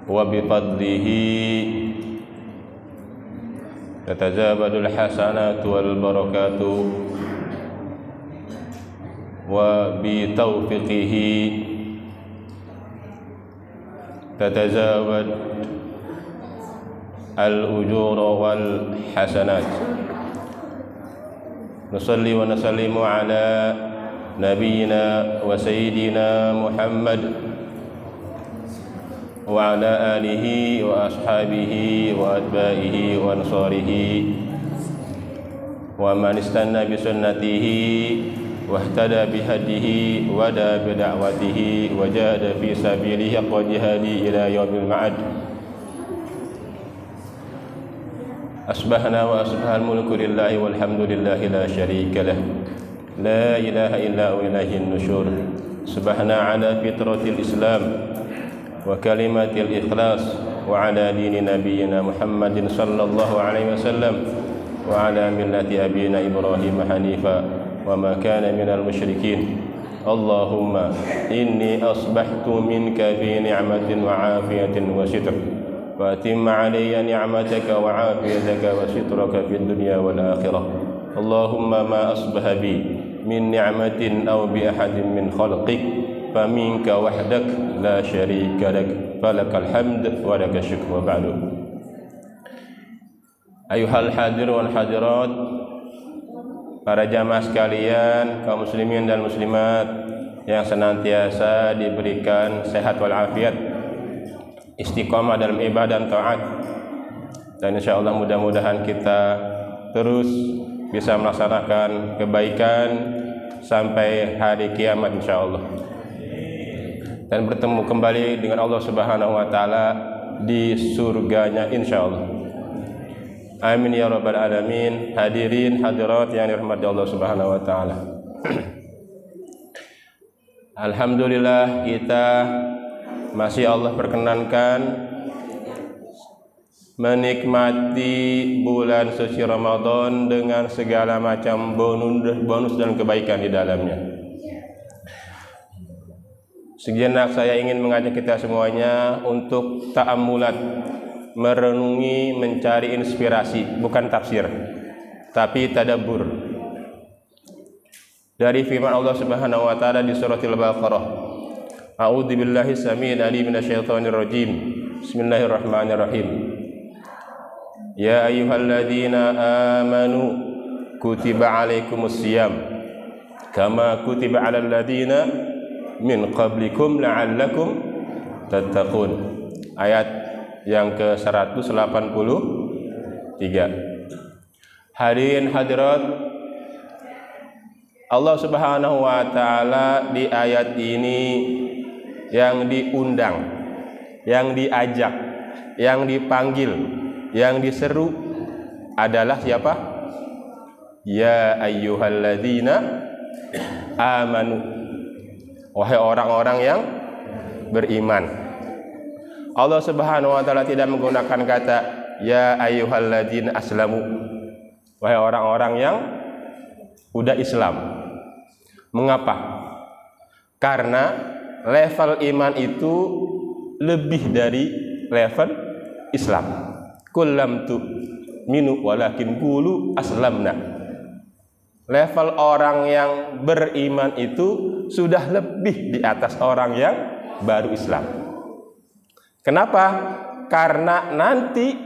wa bifadlihi tatazabadul hasanatu wal barakatuh wa bi taufiqihi tatazawad al ujur wal hasanat. Nusalli wa nusallimu ala nabiyyina wa sayyidina Muhammad wa ala alihi wa ashabihi wa atba'ihi wa ansarihi wa man istanna bi sunnatihi wa ihtada bi hadihi wa da bi da'watihi wa jahada fi sabilihi haqqa jihadi ila yaumil ma'ad. Asbahna wa asbahal mulku lillahi walhamdulillahi la syarika lah, la ilaha illa huwa ilaihin nusyur. Subhana ala fitratil islam wa kalimatil ikhlas wa ala dini nabiyyina Muhammadin sallallahu alaihi wasallam wa ala millati abina Ibrahim hanifa wa ma kana minal musyrikin. Allahumma inni asbahtu minka fi ni'matin wa afiyatin wa sitr wa atimma alayya ni'mataka wa afiyataka wa sitraka fid dunya wal akhirah. Allahumma ma asbaha bi min ni'matin aw bi ahadin min khalqik faminka wahdak la syarika lak falakal hamd wa lakal syukr wa ba'du. Ayuhal hadir wal hadirat, para jamaah sekalian, kaum muslimin dan muslimat yang senantiasa diberikan sehat wal afiat, istiqamah dalam ibadah dan taat, dan insyaallah mudah-mudahan kita terus bisa melaksanakan kebaikan sampai hari kiamat insyaallah, dan bertemu kembali dengan Allah Subhanahu wa taala di surganya insyaallah. Amin ya rabbal alamin. Hadirin hadirat yang dirahmati Allah Subhanahu wa taala. Alhamdulillah, kita masih Allah perkenankan menikmati bulan suci Ramadan dengan segala macam bonus dan kebaikan di dalamnya. Sejenak saya ingin mengajak kita semuanya untuk ta'ammulat, merenungi, mencari inspirasi, bukan tafsir, tapi tadabbur. Dari firman Allah Subhanahu wa taala di suratul Baqarah, A'udzu billahi samii'il 'aliim minasyaitonir rajiim. Bismillahirrahmanirrahim. Ya ayyuhalladzina amanu kutiba 'alaikumus shiyam kama kutiba 'alal ladzina min qablikum la'allakum tattaqun. Ayat yang ke-183. Hadirin hadirat, Allah Subhanahu wa taala di ayat ini yang diundang, yang diajak, yang dipanggil, yang diseru adalah siapa? Ya ayyuhalladzina amanu. Wahai orang-orang yang beriman. Allah Subhanahu wa taala tidak menggunakan kata ya ayyuhalladzina aslamu. Wahai orang-orang yang udah Islam. Mengapa? Karena level iman itu lebih dari level Islam. Kullam tu minu walakin qulu aslamna. Level orang yang beriman itu sudah lebih di atas orang yang baru Islam. Kenapa? Karena nanti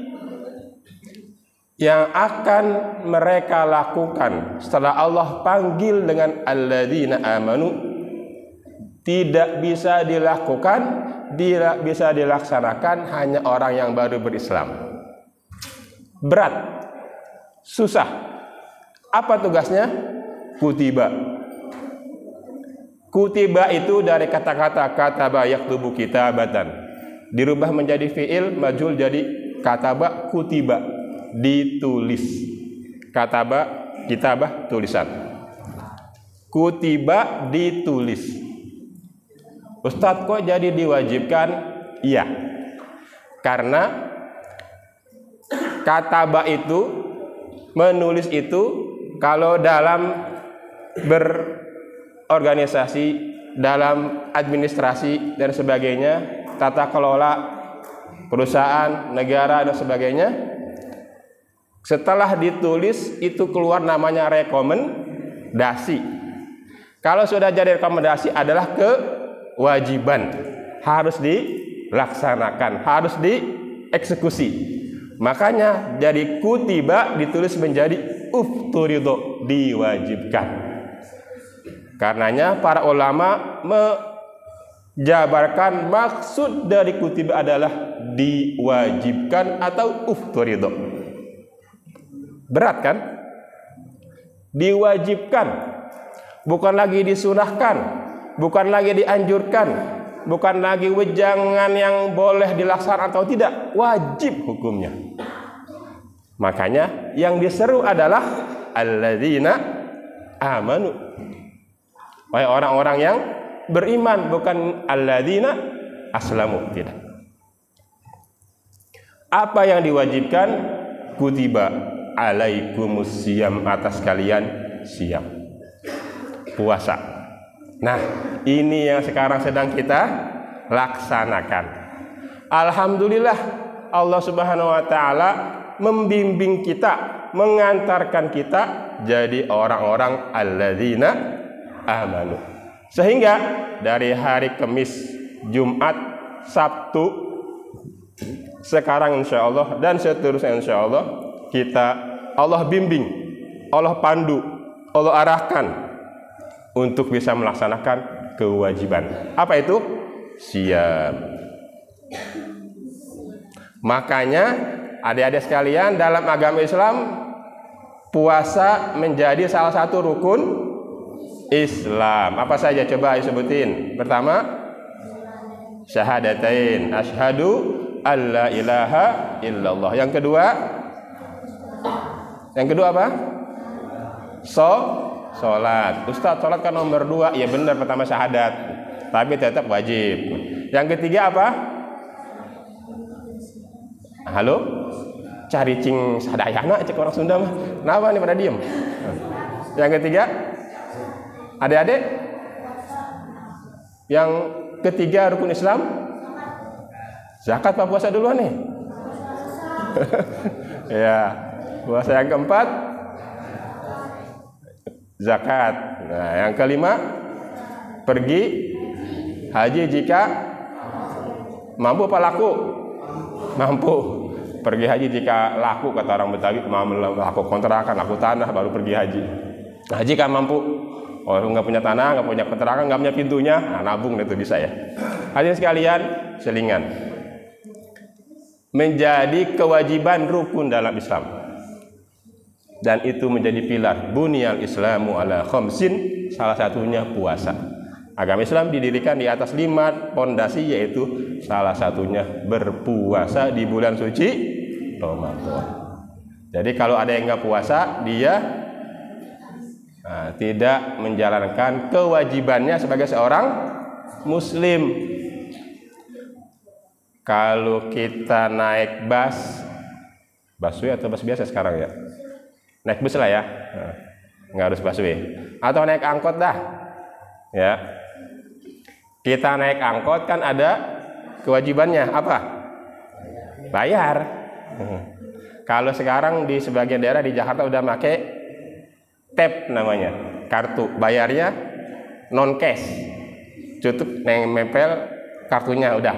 yang akan mereka lakukan setelah Allah panggil dengan alladzina amanu tidak bisa dilakukan, tidak bisa dilaksanakan hanya orang yang baru berislam. Berat, susah. Apa tugasnya? Kutiba. Kutiba itu dari kata-kata kataba yaktubu kitabatan, dirubah menjadi fiil majhul jadi kataba kutiba, ditulis. Kataba kitabah tulisan. Kutiba ditulis. Ustadz kok jadi diwajibkan? Iya. Karena kataba itu, menulis itu, kalau dalam berorganisasi, dalam administrasi dan sebagainya, tata kelola perusahaan, negara dan sebagainya. Setelah ditulis itu keluar namanya rekomendasi. Kalau sudah jadi rekomendasi adalah kewajiban, harus dilaksanakan, harus dieksekusi. Makanya jadi kutiba ditulis menjadi ufturido, diwajibkan. Karenanya para ulama menjabarkan maksud dari kutiba adalah diwajibkan atau ufturido. Berat kan? Diwajibkan, bukan lagi disunahkan, bukan lagi dianjurkan, bukan lagi wejangan yang boleh dilaksanakan atau tidak, wajib hukumnya. Makanya yang diseru adalah alladzina amanu, wahai orang-orang yang beriman, bukan alladzina aslamu, tidak. Apa yang diwajibkan? Kutiba alaikumus siyam, atas kalian siam, puasa. Nah, ini yang sekarang sedang kita laksanakan. Alhamdulillah Allah Subhanahu wa taala membimbing kita, mengantarkan kita jadi orang-orang alladzina amanu. Sehingga dari hari Kamis, Jumat, Sabtu, sekarang insya Allah dan seterusnya insya Allah, kita Allah bimbing, Allah pandu, Allah arahkan untuk bisa melaksanakan kewajiban. Apa itu? Siam. Makanya adik-adik sekalian, dalam agama Islam puasa menjadi salah satu rukun Islam. Apa saja? Coba ayo sebutin. Pertama, syahadatain, asyhadu alla ilaha illallah. Yang kedua apa? Sholat. Ustaz, sholat kan nomor 2. Ya benar, pertama syahadat, tapi tetap wajib. Yang ketiga apa? Halo? Cari cing sadayana, cek orang Sunda mah. Kenapa nih pada diem? Yang ketiga, adik-adik, yang ketiga rukun Islam, zakat apa puasa duluan nih? Ya, puasa. Yang keempat, zakat. Nah, yang kelima, pergi haji jika mampu apa laku? Mampu. Pergi haji jika laku, kata orang Betawi, laku kontrakan, laku tanah, baru pergi haji. Nah, jika mampu, nggak punya tanah, nggak punya kontrakan, nggak punya pintunya, nah, nabung itu bisa ya. Hadirin sekalian, selingan. Menjadi kewajiban rukun dalam Islam. Dan itu menjadi pilar. Bunyal Islamu ala khamsin, salah satunya puasa. Agama Islam didirikan di atas 5 pondasi, yaitu salah satunya berpuasa di bulan suci Ramadan. Jadi kalau ada yang nggak puasa, dia tidak menjalankan kewajibannya sebagai seorang muslim. Kalau kita naik busway atau bus biasa sekarang ya? Naik bus lah ya, nggak harus busway. Atau naik angkot dah, ya. Kita naik angkot kan ada kewajibannya apa? Bayar. Kalau sekarang di sebagian daerah di Jakarta udah pakai tap namanya, kartu bayarnya non cash, cukup nempel kartunya udah.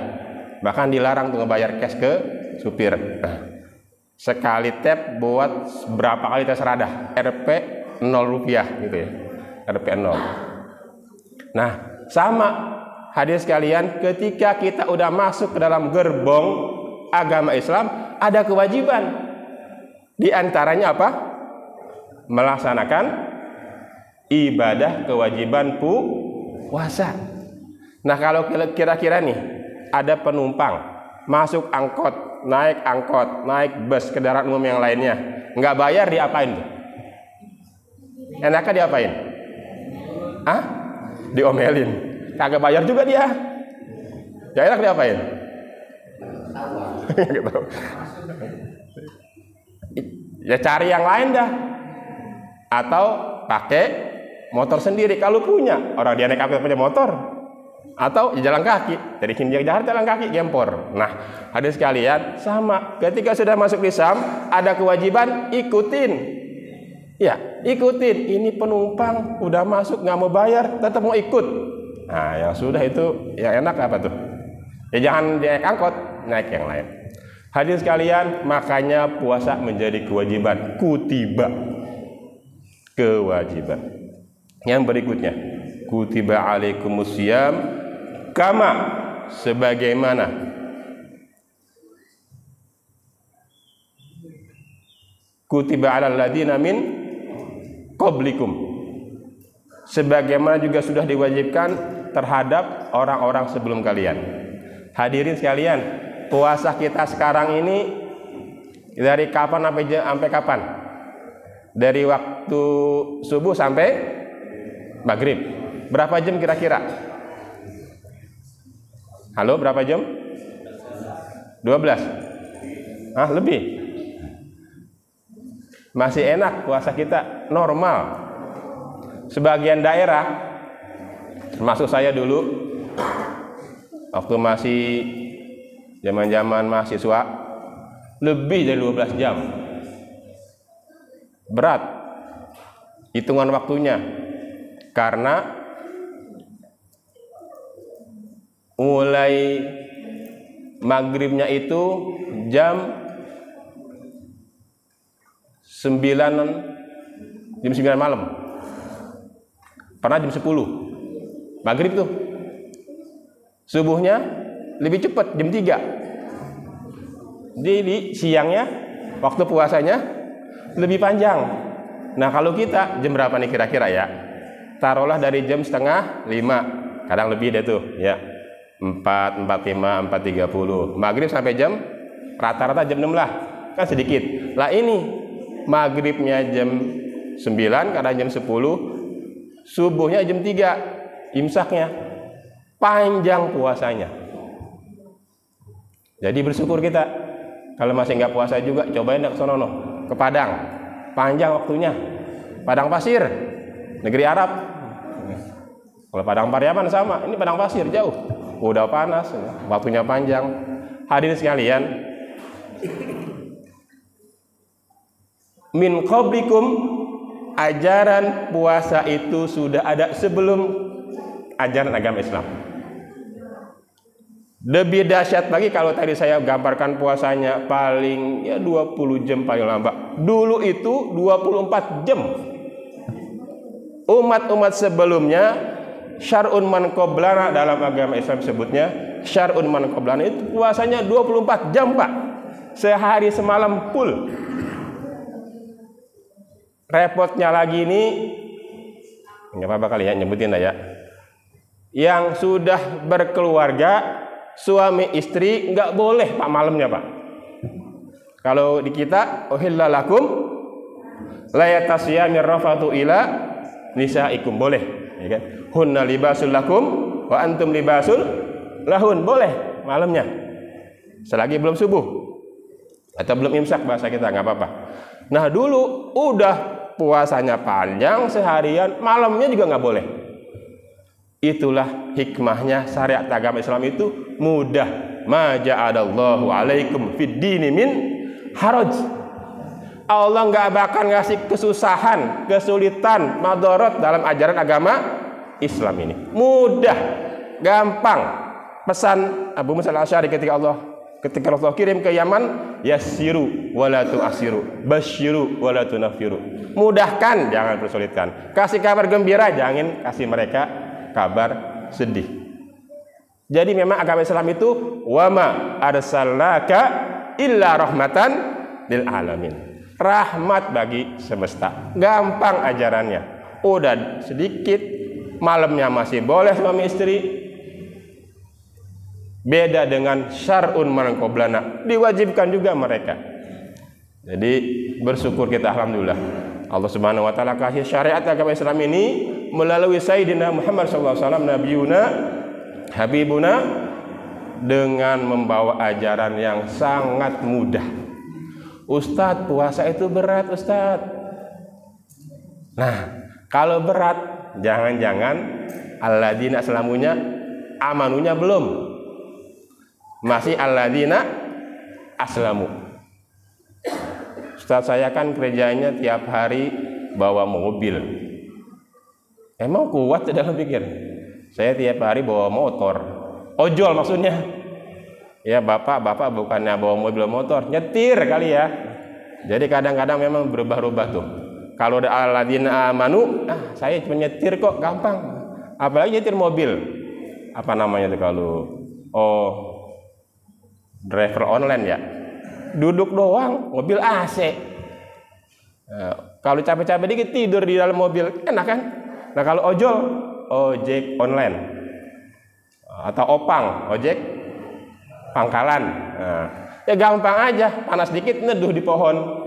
Bahkan dilarang tuh ngebayar cash ke supir. Sekali tap buat berapa kali terserah dah. Rp 0 rupiah gitu ya. Rp 0. Nah, sama hadirin sekalian, ketika kita udah masuk ke dalam gerbong agama Islam, ada kewajiban. Di antaranya apa? Melaksanakan ibadah kewajiban puasa. Nah, kalau kira-kira nih ada penumpang masuk angkot, naik bus, kendaraan umum yang lainnya, nggak bayar, diapain tuh? Enaknya diapain? Diomelin. Kagak bayar juga dia. Ya enak diapain? Ya cari yang lain dah. Atau pakai motor sendiri kalau punya. Orang dia naik angkot punya motor. atau jalan kaki dari Hindia ke Jakarta jalan kaki gempor. Nah, hadirin sekalian, sama ketika sudah masuk di Syam ada kewajiban ikutin. Ya, ikutin. Ini penumpang udah masuk nggak mau bayar, tetap mau ikut. Nah, yang sudah itu yang enak apa tuh? Ya jangan naik angkot, naik yang lain. Hadirin sekalian, makanya puasa menjadi kewajiban, kutiba, kewajiban. Yang berikutnya, kutiba alaikumusiyam kama, sebagaimana kutiba alal ladina min qablikum, sebagaimana juga sudah diwajibkan terhadap orang-orang sebelum kalian. Hadirin sekalian, puasa kita sekarang ini dari kapan sampai kapan? Dari waktu subuh sampai maghrib. Berapa jam kira-kira? Halo, berapa jam? 12? Ah, lebih. Masih enak puasa kita, normal. Sebagian daerah, termasuk saya dulu, waktu masih zaman-zaman mahasiswa, lebih dari 12 jam. Berat hitungan waktunya, karena mulai maghribnya itu jam 9 malam, pernah jam 10 maghrib tuh. Subuhnya lebih cepat, jam 3. Jadi siangnya, waktu puasanya lebih panjang. Nah, kalau kita jam berapa nih kira-kira ya? Taruhlah dari jam 4:30, kadang lebih deh tuh ya. 4, 4:05, 4:30. Maghrib sampai jam rata-rata jam 6 lah. Kan sedikit. Lah ini maghribnya jam 9, kadang jam 10. Subuhnya jam 3, imsaknya. Panjang puasanya. Jadi bersyukur kita. Kalau masih nggak puasa juga, cobain ke sono, ke Padang. Panjang waktunya. Padang pasir, negeri Arab. Kalau Padang Pariaman sama, ini Padang pasir jauh. Udah panas, waktunya panjang. Hadirin sekalian, min qablikum, ajaran puasa itu sudah ada sebelum ajaran agama Islam. Lebih dahsyat lagi kalau tadi saya gambarkan puasanya paling ya 20 jam paling lambat. Dulu itu 24 jam. Umat-umat sebelumnya, syar'un man qablana, dalam agama Islam sebutnya syar'un man qablana, itu puasanya 24 jam, Pak. Sehari semalam full. Repotnya lagi ini, nggak apa-apa kali ya nyebutin lah ya. Yang sudah berkeluarga, suami istri nggak boleh Pak malamnya, Pak. Kalau di kita, uhilla lakum layatasiyamir rafatu ila nisaikum, boleh, ya kan? Hunna libasul lakum wa antum libasul lahun, boleh malamnya. Selagi belum subuh atau belum imsak bahasa kita, nggak apa-apa. Nah, dulu udah puasanya panjang seharian, malamnya juga nggak boleh. Itulah hikmahnya syariat agama Islam itu mudah. Ma ja'alallahu alaikum fid dini min haraj. Allah nggak bakal ngasih kesusahan, kesulitan, madorot dalam ajaran agama Islam ini. Mudah, gampang. Pesan Abu Musa al-Asy'ari ketika Rasulullah kirim ke Yaman, yassiru wala tu'assiru, basyiru wala tunaffiru. Mudahkan, jangan persulitkan. Kasih kabar gembira, jangan kasih mereka kabar sedih. Jadi memang agama Islam itu wama arsalnaka illa rahmatan lil alamin. Rahmat bagi semesta. Gampang ajarannya. Udah sedikit, malamnya masih boleh suami istri. Beda dengan syar'un man qablana, diwajibkan juga mereka. Jadi bersyukur kita, alhamdulillah. Allah Subhanahu wa taala kasih syariat agama Islam ini melalui Sayyidina Muhammad sallallahu alaihi wasallam, nabiyuna habibuna, dengan membawa ajaran yang sangat mudah. Ustadz, puasa itu berat, Ustadz. Nah, kalau berat, jangan-jangan alladzina, selamunya Amanunya belum. Masih alladzina aslamu. Ustaz saya kan kerjanya tiap hari bawa mobil. Emang kuat dalam pikir? Saya tiap hari bawa motor. Ojol maksudnya. Ya bapak bukannya bawa mobil motor, nyetir kali ya. Jadi kadang-kadang memang berubah-ubah tuh. Kalau ada alladzina amanu, saya cuma nyetir kok, gampang. Apalagi nyetir mobil. Apa namanya tuh kalau driver online ya. Duduk doang, mobil AC. Nah, kalau capek-capek dikit tidur di dalam mobil, enak kan? Nah kalau ojol, ojek online. Atau opang, ojek pangkalan. Nah, ya gampang aja, panas dikit neduh di pohon.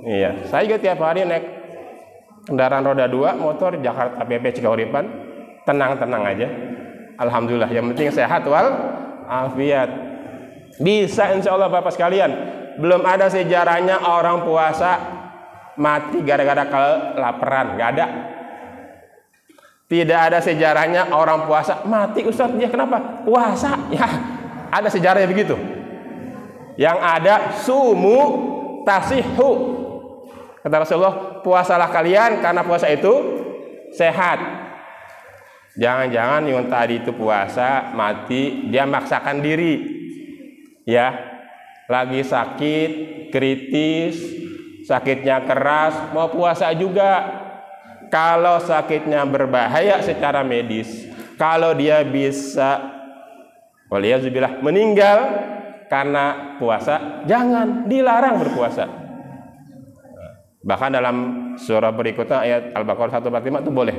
Iya, saya juga tiap hari naik kendaraan roda 2 motor Jakarta PP Cikauripan, tenang-tenang aja. Alhamdulillah, yang penting sehat wal afiat. Bisa insya Allah Bapak sekalian. Belum ada sejarahnya orang puasa mati gara-gara kelaparan, nggak ada. Tidak ada sejarahnya orang puasa mati Ustaz, dia kenapa? Puasa, ya ada sejarahnya begitu. Yang ada sumu tasihu. Kata Rasulullah, puasalah kalian karena puasa itu sehat. Jangan-jangan yang tadi itu puasa mati dia maksakan diri. Ya, lagi sakit, kritis, sakitnya keras, mau puasa juga. Kalau sakitnya berbahaya secara medis, kalau dia bisa waliyazubillah meninggal karena puasa, jangan, dilarang berpuasa. Bahkan dalam surah berikutnya ayat Al-Baqarah 145 itu boleh.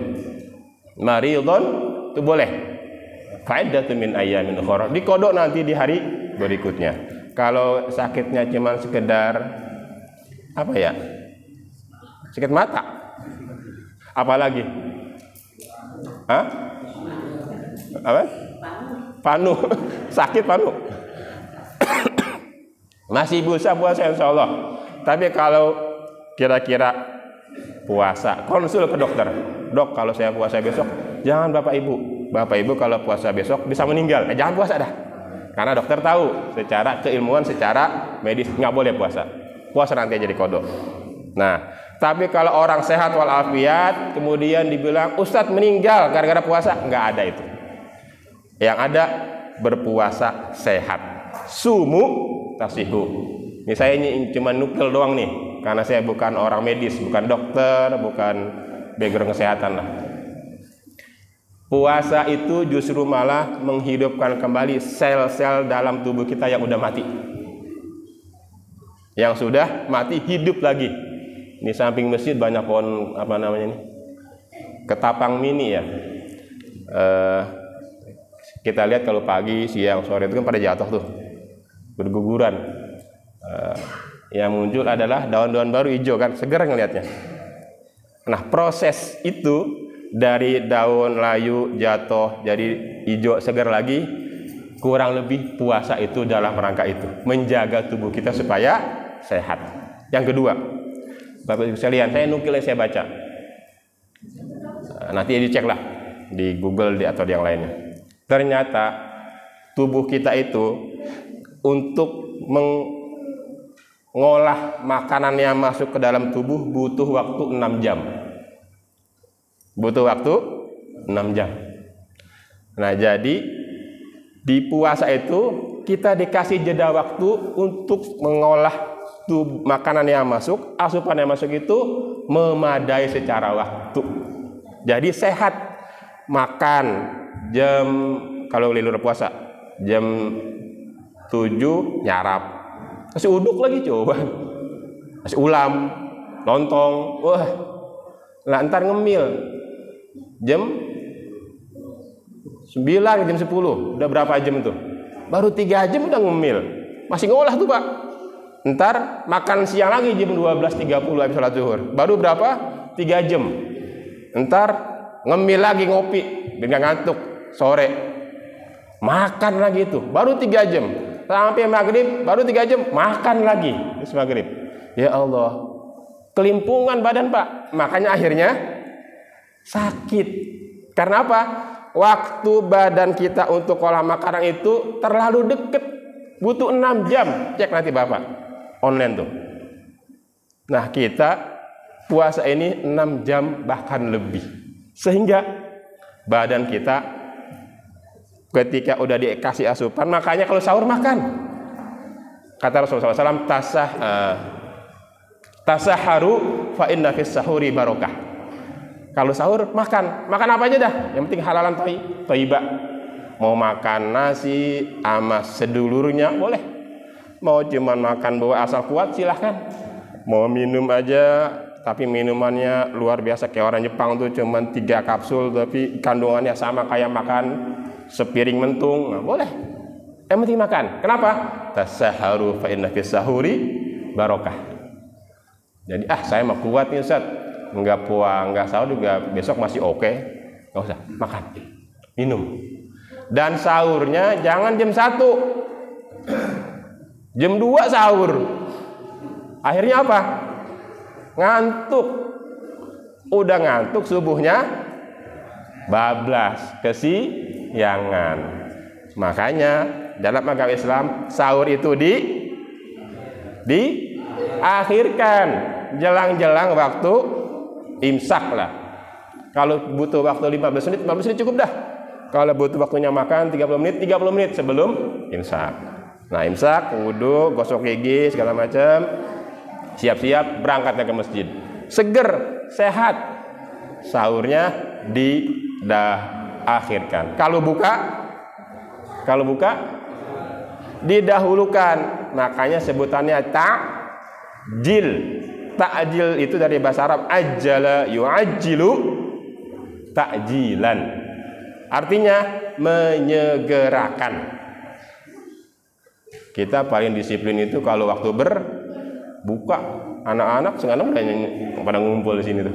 Maridun itu boleh. Fa'iddatun min ayyamin ukhra. Dikodok nanti di hari berikutnya. Kalau sakitnya cuma sekedar apa ya? Sakit mata. Apalagi? Hah? Apa? Panu. Sakit panu. Masih bisa puasa insyaallah. Tapi kalau kira-kira puasa, konsul ke dokter. Dok, kalau saya puasa besok, jangan Bapak Ibu kalau puasa besok bisa meninggal. Jangan puasa dah. Karena dokter tahu secara keilmuan, secara medis nggak boleh puasa. Puasa nanti jadi kodok. Nah, tapi kalau orang sehat walafiat kemudian dibilang Ustadz meninggal gara-gara puasa, nggak ada itu. Yang ada berpuasa sehat. Sumu tasihu. Ini saya ini cuma nukil doang nih, karena saya bukan orang medis, bukan dokter, bukan background kesehatan lah. Puasa itu justru malah menghidupkan kembali sel-sel dalam tubuh kita yang udah mati. Yang sudah mati hidup lagi. Di samping masjid banyak pohon apa namanya ini? Ketapang mini ya. Kita lihat kalau pagi, siang, sore itu kan pada jatuh tuh, berguguran. Yang muncul adalah daun-daun baru hijau kan, segar ngelihatnya. Nah proses itu dari daun layu jatuh jadi hijau segar lagi, kurang lebih puasa itu dalam rangka itu menjaga tubuh kita supaya sehat. Yang kedua, Bapak Ibu sekalian, saya nukil yang saya baca. Nanti dicek lah di Google atau di yang lainnya. Ternyata tubuh kita itu untuk mengolah makanan yang masuk ke dalam tubuh butuh waktu 6 jam. Butuh waktu 6 jam. Nah, jadi di puasa itu kita dikasih jeda waktu untuk mengolah makanan yang masuk, asupan yang masuk itu memadai secara waktu. Jadi sehat. Makan jam, kalau libur puasa jam 7 nyarap. Kasih uduk lagi coba. Kasih ulam, lontong. Wah. Lah ntar ngemil. Jam 9, jam 10. Udah berapa jam itu? Baru 3 jam udah ngemil. Masih ngolah tuh, Pak. Ntar makan siang lagi jam 12.30 habis sholat zuhur. Baru berapa? 3 jam. Ntar ngemil lagi ngopi dengan ngantuk sore. Makan lagi itu. Baru 3 jam. Sampai maghrib baru 3 jam makan lagi. Terus maghrib. Ya Allah. Kelimpungan badan, Pak. Makanya akhirnya sakit. Karena apa? waktu badan kita untuk olah makanan itu terlalu deket, butuh 6 jam. Cek nanti Bapak online tuh. Nah, kita puasa ini 6 jam bahkan lebih, sehingga badan kita ketika udah dikasih asupan, makanya kalau sahur makan. Kata Rasulullah SAW, tasaharu fa inna fis sahuri barokah. Kalau sahur makan apa aja dah, yang penting halalan thayyibah. Mau makan nasi sama sedulurnya boleh, mau cuman makan bawa asal kuat silahkan, mau minum aja tapi minumannya luar biasa kayak orang Jepang tuh cuman 3 kapsul tapi kandungannya sama kayak makan sepiring mentung, nah, boleh. Yang penting makan. Kenapa? Tasaharu fa inna fis sahuri barokah. Jadi saya mah kuat nih Ustaz, enggak sahur juga besok masih oke. Enggak usah, makan, minum. Dan sahurnya jangan jam 1, jam 2 sahur. Akhirnya apa? Ngantuk. Udah ngantuk subuhnya bablas, kesiangan. Makanya dalam agama Islam sahur itu diakhirkan jelang-jelang waktu imsak lah. Kalau butuh waktu 15 menit cukup dah. Kalau butuh waktunya makan 30 menit sebelum imsak. Nah, imsak, wudu, gosok gigi segala macam, siap-siap berangkatnya ke masjid. Seger, sehat. Sahurnya diakhirkan. Kalau buka didahulukan. Makanya sebutannya ta'jil. Ta'jil itu dari bahasa Arab ajjala yu'ajjilu ta'jilan. Artinya menyegerakan. Kita paling disiplin itu kalau waktu berbuka. Anak-anak sekarang pada ngumpul di sini tuh.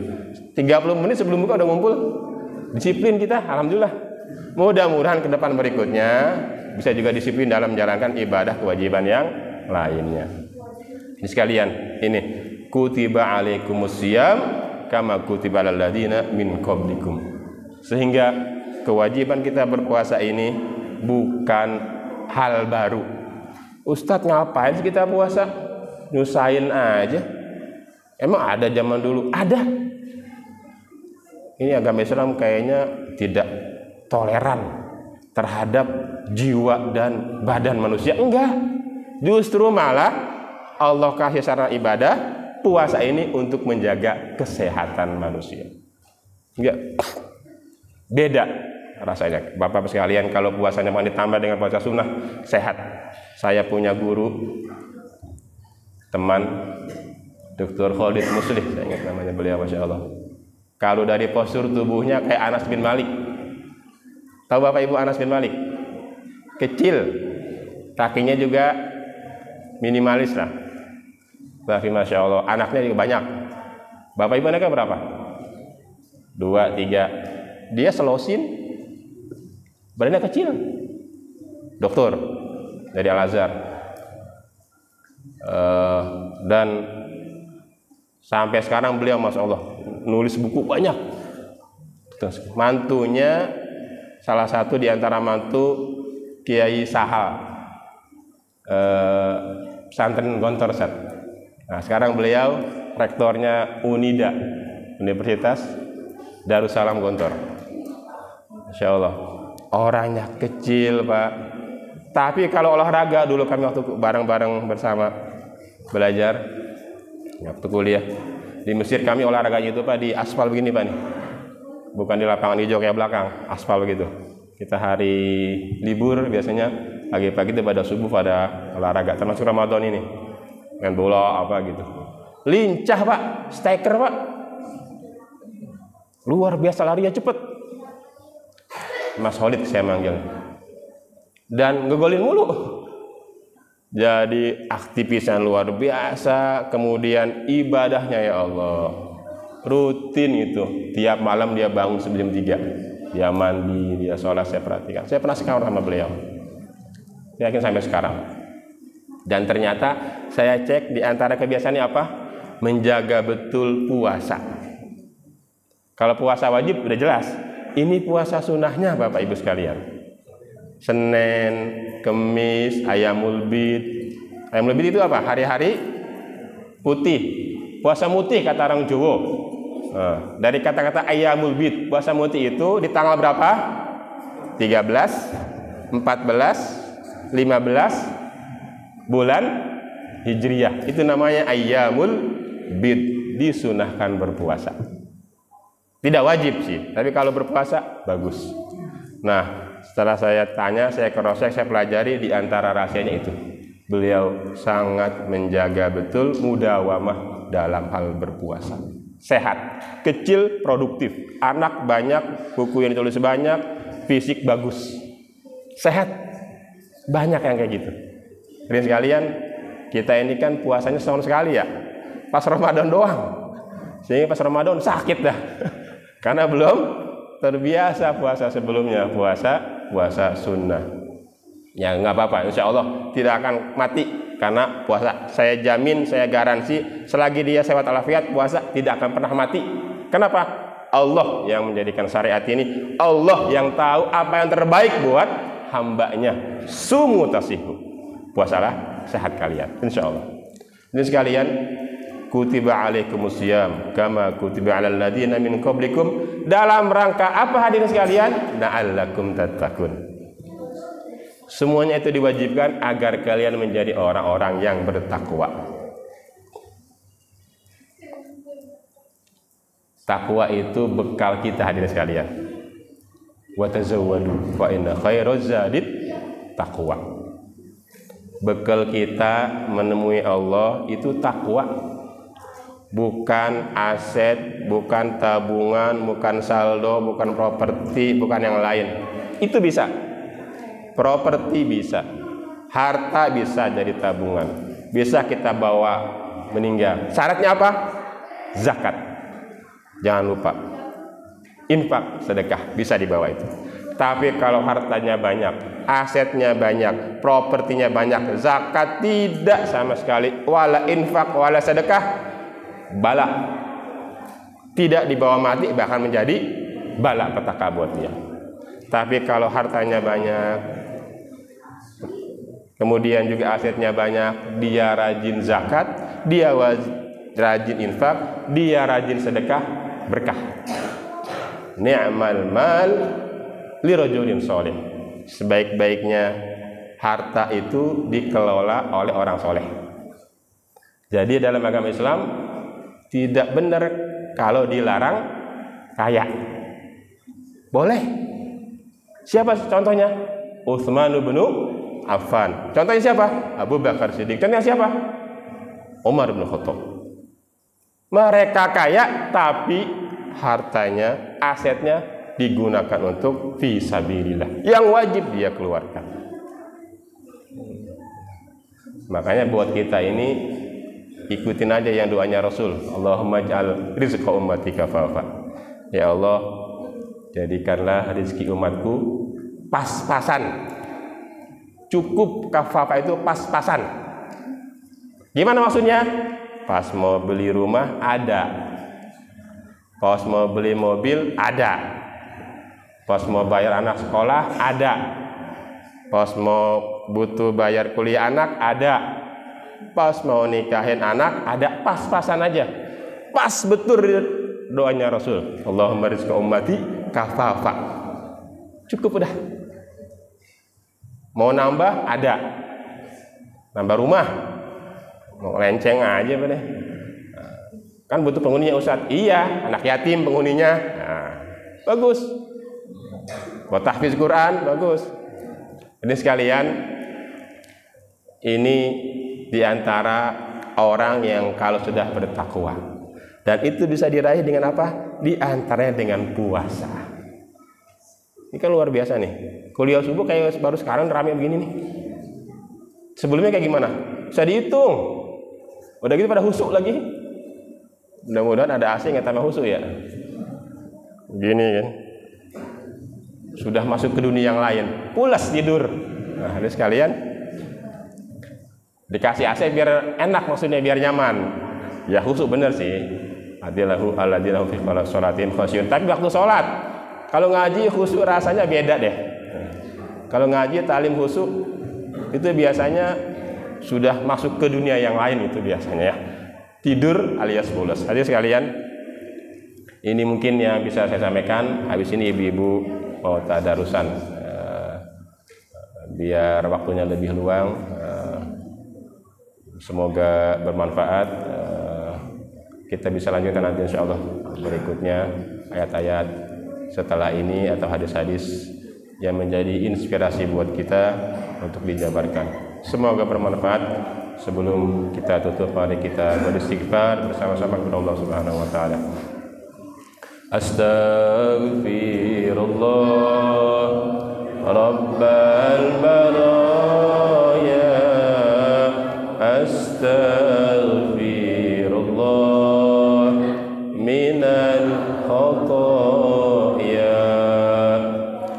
30 menit sebelum buka udah ngumpul. Disiplin kita, alhamdulillah. Mudah-mudahan ke depan berikutnya bisa juga disiplin dalam menjalankan ibadah kewajiban yang lainnya. Ini sekalian, ini kutiba alaikumusiyam kama kutiba alal ladzina min qablikum. Sehingga kewajiban kita berpuasa ini bukan hal baru. Ustadz, ngapain sih kita puasa? Nyusahin aja. Emang ada zaman dulu? Ada. Ini agama Islam kayaknya tidak toleran terhadap jiwa dan badan manusia. Enggak. Justru malah Allah kasih sarana ibadah puasa ini untuk menjaga kesehatan manusia. Enggak. Beda rasanya. Bapak sekalian, kalau puasanya mau ditambah dengan puasa sunnah, sehat. Saya punya guru, teman, Dr. Khalid Muslih, saya ingat namanya beliau, Masya Allah. Kalau dari postur tubuhnya kayak Anas bin Malik. Tahu Bapak Ibu Anas bin Malik? Kecil, kakinya juga minimalis lah. Tapi Masya Allah, anaknya juga banyak. Bapak Ibu anaknya berapa? 2, 3. Dia selosin, badannya kecil. Dokter dari Al-Azhar. Dan sampai sekarang beliau Masya Allah nulis buku banyak. Terus mantunya, salah satu di antara mantu Kiai Sahal, pesantren Gontor Set. Nah, sekarang beliau rektornya Unida, Universitas Darussalam Gontor. Masya Allah, orangnya kecil Pak. Tapi kalau olahraga, dulu kami waktu bareng-bareng bersama belajar waktu kuliah di Mesir, kami olahraganya itu Pak di aspal begini Pak nih, bukan di lapangan hijau kayak belakang, aspal begitu. Kita hari libur biasanya pagi-pagi itu pada subuh pada olahraga, termasuk Ramadan ini main bola apa gitu. Lincah Pak, striker Pak, luar biasa, larinya cepet. Mas Khalid saya manggil, dan ngegolin mulu. Jadi aktivisnya luar biasa. Kemudian ibadahnya ya Allah rutin itu. Tiap malam dia bangun sebelum 3. Dia mandi, dia sholat, saya perhatikan. Saya pernah sekamar sama beliau, yakin sampai sekarang. Dan ternyata saya cek di antara kebiasaannya apa? Menjaga betul puasa. Kalau puasa wajib udah jelas, ini puasa sunnahnya Bapak Ibu sekalian. Senin, Kemis, Ayyamul Bid. Ayyamul Bid itu apa? Hari-hari putih. Puasa mutih kata orang Jawa. Dari kata-kata Ayyamul Bid, puasa mutih itu di tanggal berapa? 13, 14, 15 bulan Hijriyah. Itu namanya Ayyamul Bid, disunahkan berpuasa. Tidak wajib sih, tapi kalau berpuasa bagus. Nah, setelah saya tanya, saya cross-check, saya pelajari, di antara rahasianya itu. Beliau sangat menjaga betul mudawamah dalam hal berpuasa. Sehat, kecil, produktif, anak banyak, buku yang ditulis banyak, fisik bagus, sehat. Banyak yang kayak gitu. Hadirin sekalian, kita ini kan puasanya setahun sekali ya, pas Ramadan doang. Sehingga pas Ramadan sakit dah. Karena belum terbiasa puasa sebelumnya, puasa sunnah. Ya nggak apa-apa, insya Allah tidak akan mati karena puasa. Saya jamin, saya garansi, selagi dia sehat walafiat, puasa tidak akan pernah mati. Kenapa? Allah yang menjadikan syariat ini, Allah yang tahu apa yang terbaik buat hambanya. Sumu tasihu, puasalah sehat kalian, insya Allah. Ini sekalian, kutiba alaikumusiyam kama kutiba alal ladina min qablikum, dalam rangka apa hadirin sekalian? La'allakum tattaqun. Semuanya itu diwajibkan agar kalian menjadi orang-orang yang bertakwa. Takwa itu bekal kita hadirin sekalian. Wa tazawwadu fa inna khairaz zadit taqwa. Bekal kita menemui Allah itu takwa. Bukan aset, bukan tabungan, bukan saldo, bukan properti, bukan yang lain. Itu bisa. Properti bisa. Harta bisa jadi tabungan. Bisa kita bawa meninggal. Syaratnya apa? Zakat. Jangan lupa. Infak, sedekah, bisa dibawa itu. Tapi kalau hartanya banyak, asetnya banyak, propertinya banyak, zakat tidak sama sekali. Wala infak, wala sedekah, bala, tidak dibawa mati, bahkan menjadi bala petaka buat dia. Tapi kalau hartanya banyak, kemudian juga asetnya banyak, dia rajin zakat, dia rajin infak, dia rajin sedekah, berkah. Ni'mal mal lirajulin sholih. Sebaik-baiknya harta itu dikelola oleh orang soleh. Jadi dalam agama Islam tidak benar kalau dilarang kaya. Boleh. Siapa contohnya? Utsman bin Affan. Contohnya siapa? Abu Bakar Siddiq. Contohnya siapa? Umar bin Khattab. Mereka kaya tapi hartanya, asetnya digunakan untuk fisabilillah. Yang wajib dia keluarkan. Makanya buat kita ini ikutin aja yang doanya Rasul. Allahumma ja'al rizqa ummati kafafa. Ya Allah, jadikanlah rezeki umatku pas-pasan. Cukup, kafafa itu pas-pasan. Gimana maksudnya? Pas mau beli rumah ada, pas mau beli mobil ada, pas mau bayar anak sekolah ada, pas mau butuh bayar kuliah anak ada, pas mau nikahin anak ada, pas-pasan aja. Pas betul doanya Rasul. Allahumma rizqa ummati kafafa. Cukup udah. Mau nambah ada. Nambah rumah. Mau lenceng aja deh. Kan butuh penghuninya Ustaz. Iya, anak yatim penghuninya. Nah, bagus. Buat tahfiz Quran bagus. Jadi sekalian, ini diantara orang yang kalau sudah bertakwa, dan itu bisa diraih dengan apa? Diantaranya dengan puasa. Ini kan luar biasa nih. Kuliah subuh kayak baru sekarang rame begini nih. Sebelumnya kayak gimana? Bisa dihitung. Udah gitu pada husuk lagi. Mudah-mudahan ada AC yang tambah husuk ya. Gini kan. Sudah masuk ke dunia yang lain. Pulas tidur. Nah, ini sekalian, dikasih AC biar enak, maksudnya biar nyaman. Ya husuk bener sih. Adilahu alladzina hum fi sholatin khasyun. Tapi waktu sholat Kalau ngaji khusyuk rasanya beda deh. Kalau ngaji talim khusyuk itu biasanya sudah masuk ke dunia yang lain itu biasanya ya. Tidur alias bolos. Hadirin sekalian, ini mungkin yang bisa saya sampaikan. Habis ini ibu-ibu mau tadarusan, biar waktunya lebih luang. Semoga bermanfaat. Kita bisa lanjutkan nanti insya Allah berikutnya ayat-ayat setelah ini atau hadis-hadis yang menjadi inspirasi buat kita untuk dijabarkan. Semoga bermanfaat. Sebelum kita tutup, mari kita beristighfar bersama-sama kepada Allah Subhanahu wa taala. Astaghfirullah Rabbal baraya, astaghfirullah minal khataaya,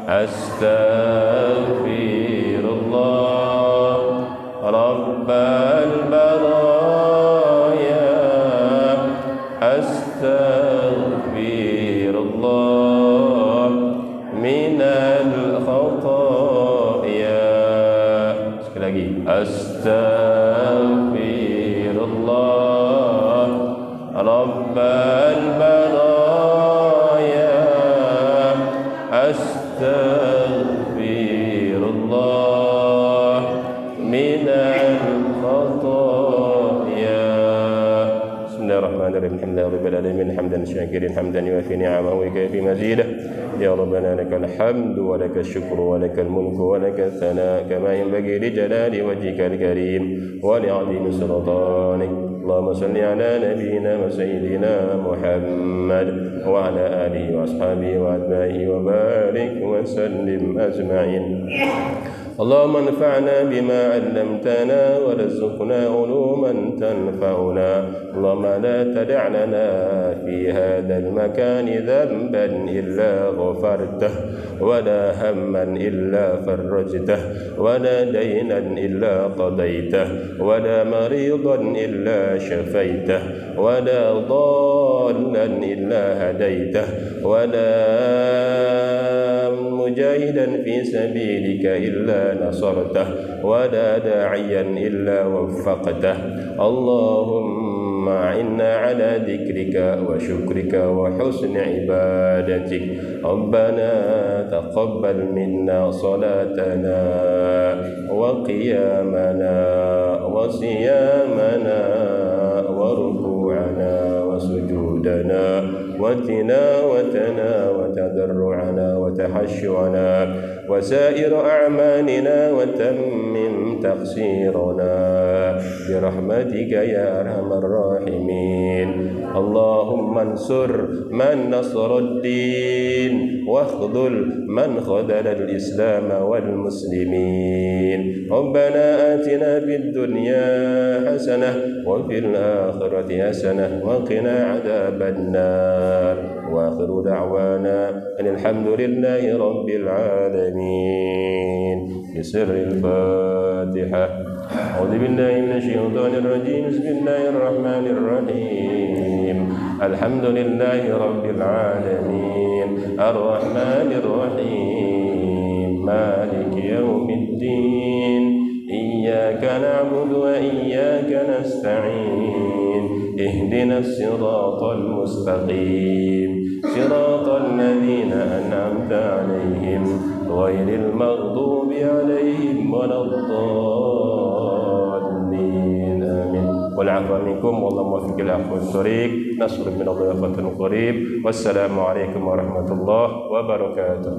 astaghfirullah Rabbal baraya, astaghfirullah minal khataaya. Sekali lagi, astaghfirullah Rabbal baraya, astaghfirullah minal khataaya. Bismillahirrahmanirrahim. Alhamdulillahirabbil alamin hamdan syakirin hamdan yuwafi ni'amahu wa yukafi mazidah. Ya Rabbana lakal hamdu wa lakal syukru wa lakal mulku wa lakal thana kama yanbaghi li jalali wajhikal karim wa li 'azimi sultanik. Allahumma salli ala nabiyyina wa sayyidina Muhammad wa ala alihi wa ashabihi wa atba'ihi wa barik wa sallim ajma'in. Allahumma anfa'na bima 'allamtana wa rizqna 'uluman tanfa'una. Allahumma la tada' lana fi hadzal makani dhanban illa ghafartah wa la hamman illa farajtah wa la daynan illa qadaitah wa la maridan illa shafaitah wa la dhallan illa hadaitah wa la mujahidan fi sabilika illa nasartah wa la da'iyan illa waffaqtah. Allahumma inna ala dhikrika wa syukrika wa husni ibadatik. Rabbana taqabbal minna salatana wa qiyamana wa siyamana wa ruku'ana wa sujudana wa tilawatana wa tadarru'ana wa tahashshu'ana wa sa'ir a'malina wa tammim taqsirana bi rahmatika ya arhamar rahimin. Allahumma ansur man nasara ad-din wa akhdhul man khadhala al-islam wal muslimin. Rabbana atina fid dunya hasanah wa fil akhirati hasanah wa qina adzaban nar. Wa akhiru da'wana alhamdulillahi rabbil alamin. Bismillahil Fatihah. A'udzu billahi minasy syaithanir rajim. Bismillahir rahmanir rahim. Alhamdulillahi rabbil alamin. Arrahmanir rahim. Maliki yaumiddin. Iyyaka na'budu wa iyyaka nasta'in. Ihdinas siratal mustaqim. Siratal ladzina an'amta 'alaihim ghairil maghdubi 'alaihim waladdallin. Amin. Wal 'afwa minkum wallahu muwaffiqul aqwamit thoriq. Nasrun minallahi wa fathun qarib. Wassalamu alaikum warahmatullahi wabarakatuh.